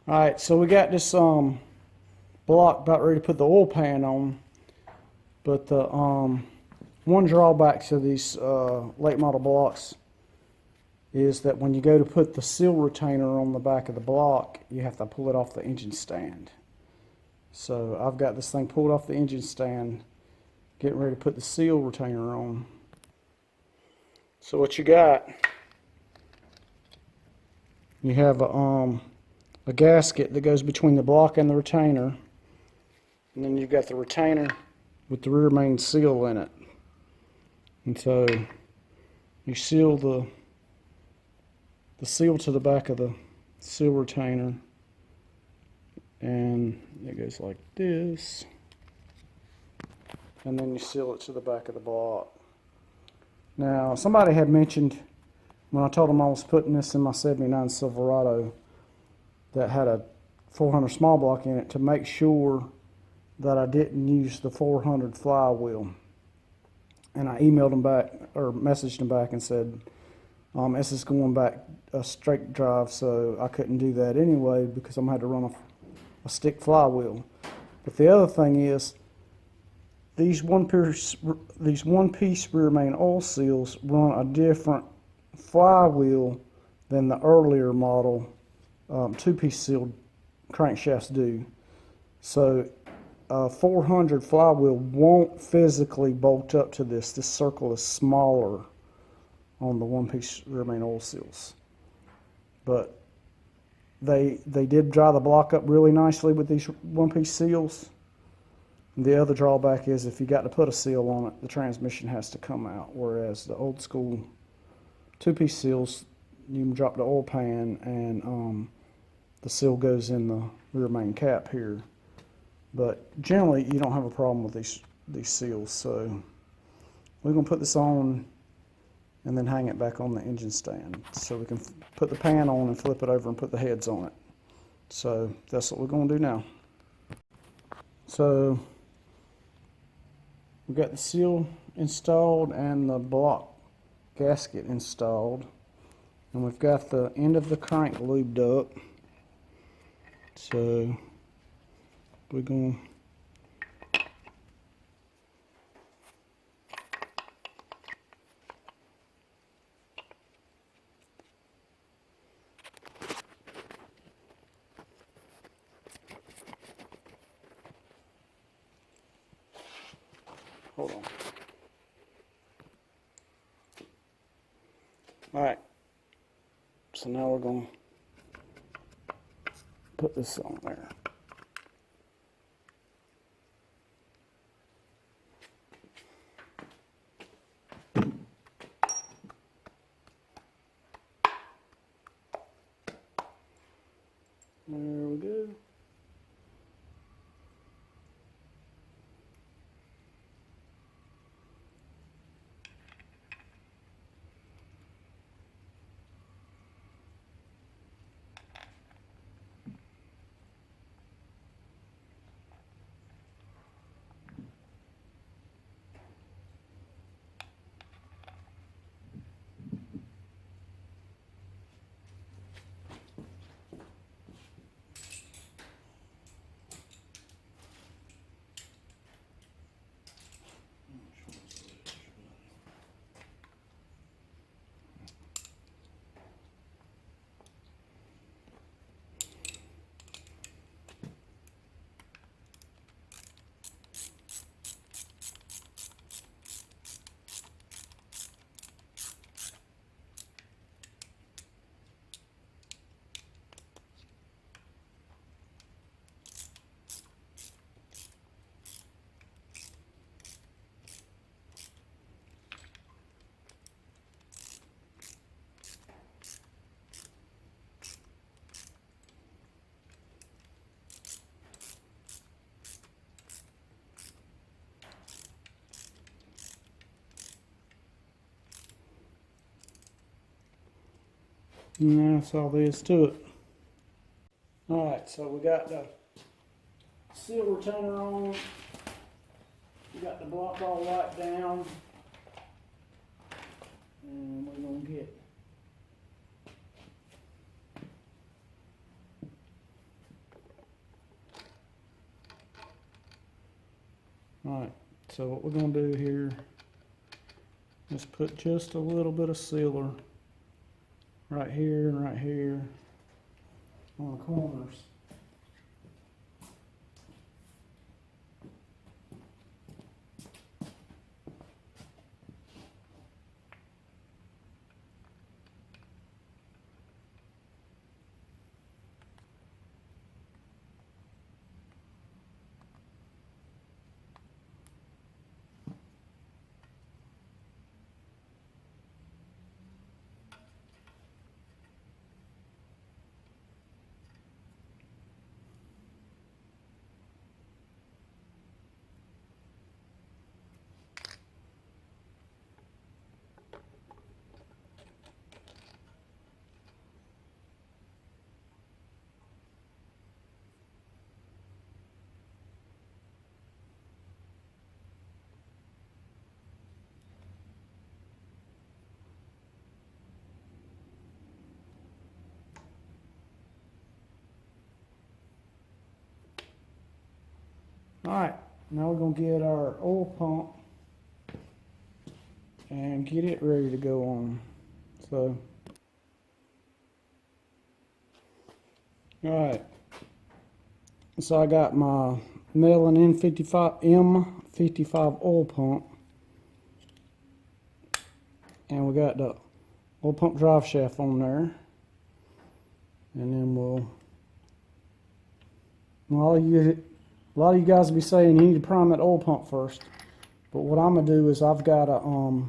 Alright, so we got this block about ready to put the oil pan on, but the one drawback to these late model blocks is that when you go to put the seal retainer on the back of the block, you have to pull it off the engine stand. So I've got this thing pulled off the engine stand, getting ready to put the seal retainer on. So what you got, you have a gasket that goes between the block and the retainer, and then you've got the retainer with the rear main seal in it. And so you seal the seal to the back of the seal retainer, and it goes like this, and then you seal it to the back of the block. Now, somebody had mentioned when I told them I was putting this in my 79 Silverado that had a 400 small block in it, to make sure that I didn't use the 400 flywheel. And I emailed them back, or messaged them back and said, this is going back a straight drive, so I couldn't do that anyway because I'm going to have to run a stick flywheel. But the other thing is, these one piece rear main oil seals run a different flywheel than the earlier model two-piece sealed crankshafts do. So a 400 flywheel won't physically bolt up to this. This circle is smaller on the one-piece rear main oil seals. But they did dry the block up really nicely with these one-piece seals. The other drawback is if you got to put a seal on it, the transmission has to come out, whereas the old school two-piece seals, you can drop the oil pan and the seal goes in the rear main cap here. But generally you don't have a problem with these seals, so we're going to put this on and then hang it back on the engine stand so we can put the pan on and flip it over and put the heads on it. So that's what we're going to do now. So we got the seal installed and the block gasket installed, and we've got the end of the crank lubed up. So we're going hold on. Alright, so now we're going to put this on there. There we go. And that's all there is to it. Alright, so we got the seal retainer on. We got the block all wiped down. And we're going to get Alright, so what we're going to do here is put just a little bit of sealer right here and right here on the corners. Alright, now we're going to get our oil pump and get it ready to go on. Alright, so I got my Mellon M55 oil pump, and we got the oil pump drive shaft on there, and then a lot of you guys will be saying you need to prime that oil pump first, but what I'm gonna do is I've got a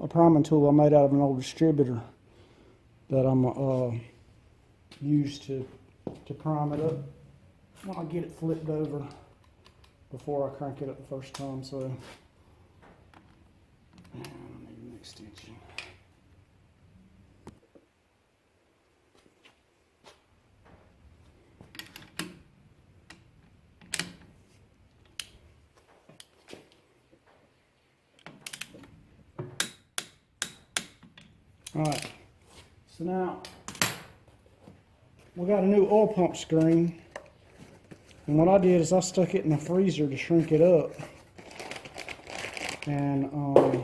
priming tool I made out of an old distributor that I'm gonna use to prime it up when I get it flipped over before I crank it up the first time. So I need an extension. Alright, so now we got a new oil pump screen, and what I did is I stuck it in the freezer to shrink it up, and I'll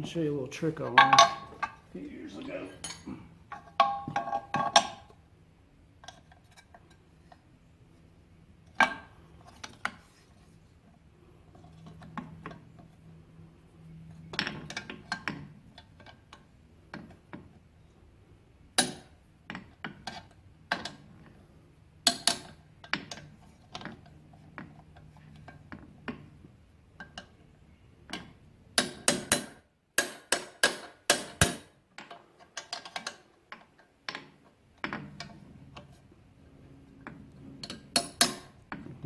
show you a little trick I learned a few years ago.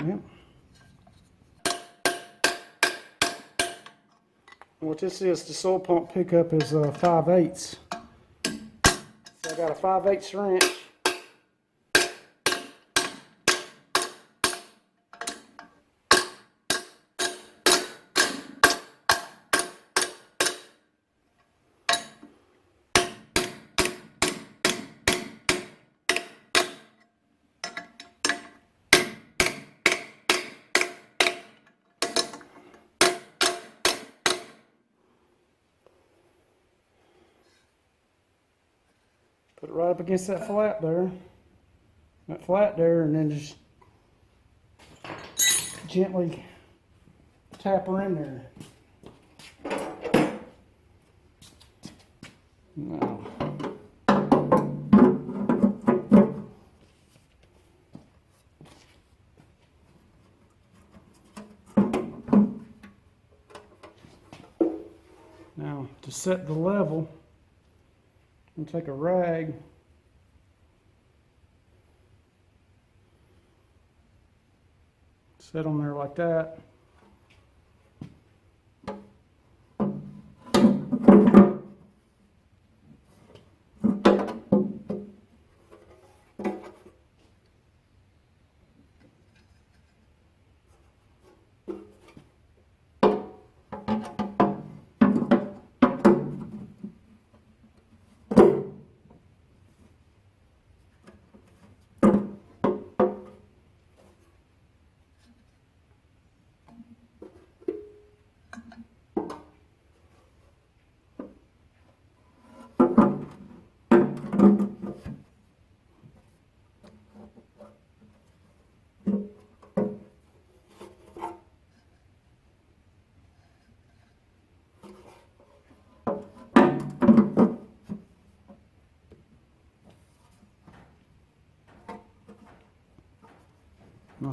Yep. What this is, the oil pump pickup is 5/8. So I got a 5/8 wrench. Put it right up against that flat there, and then just gently tap her in there. Now, to set the level, I'm going to take a rag, set on there like that.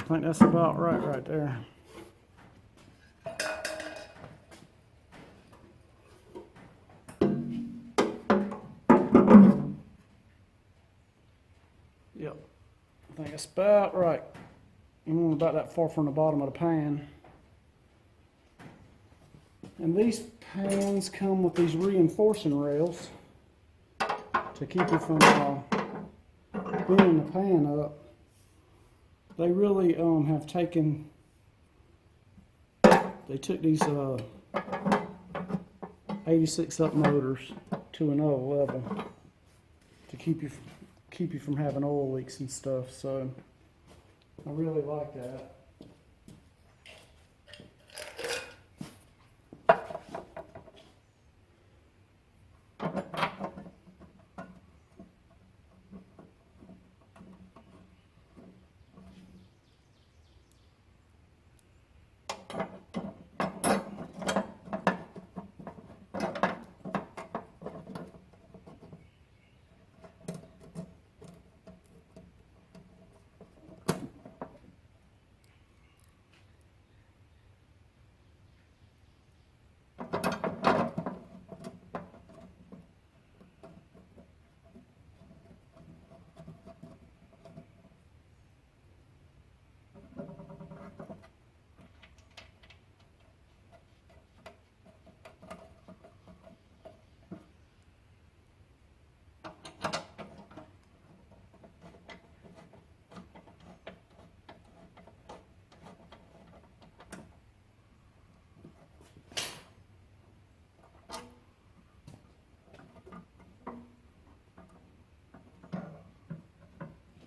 think that's about right there. Yep, I think that's about right. I'm about that far from the bottom of the pan. And these pans come with these reinforcing rails to keep you from bending the pan up. They really have taken, they took these 86 up motors to another level to keep you from having oil leaks and stuff. So I really like that.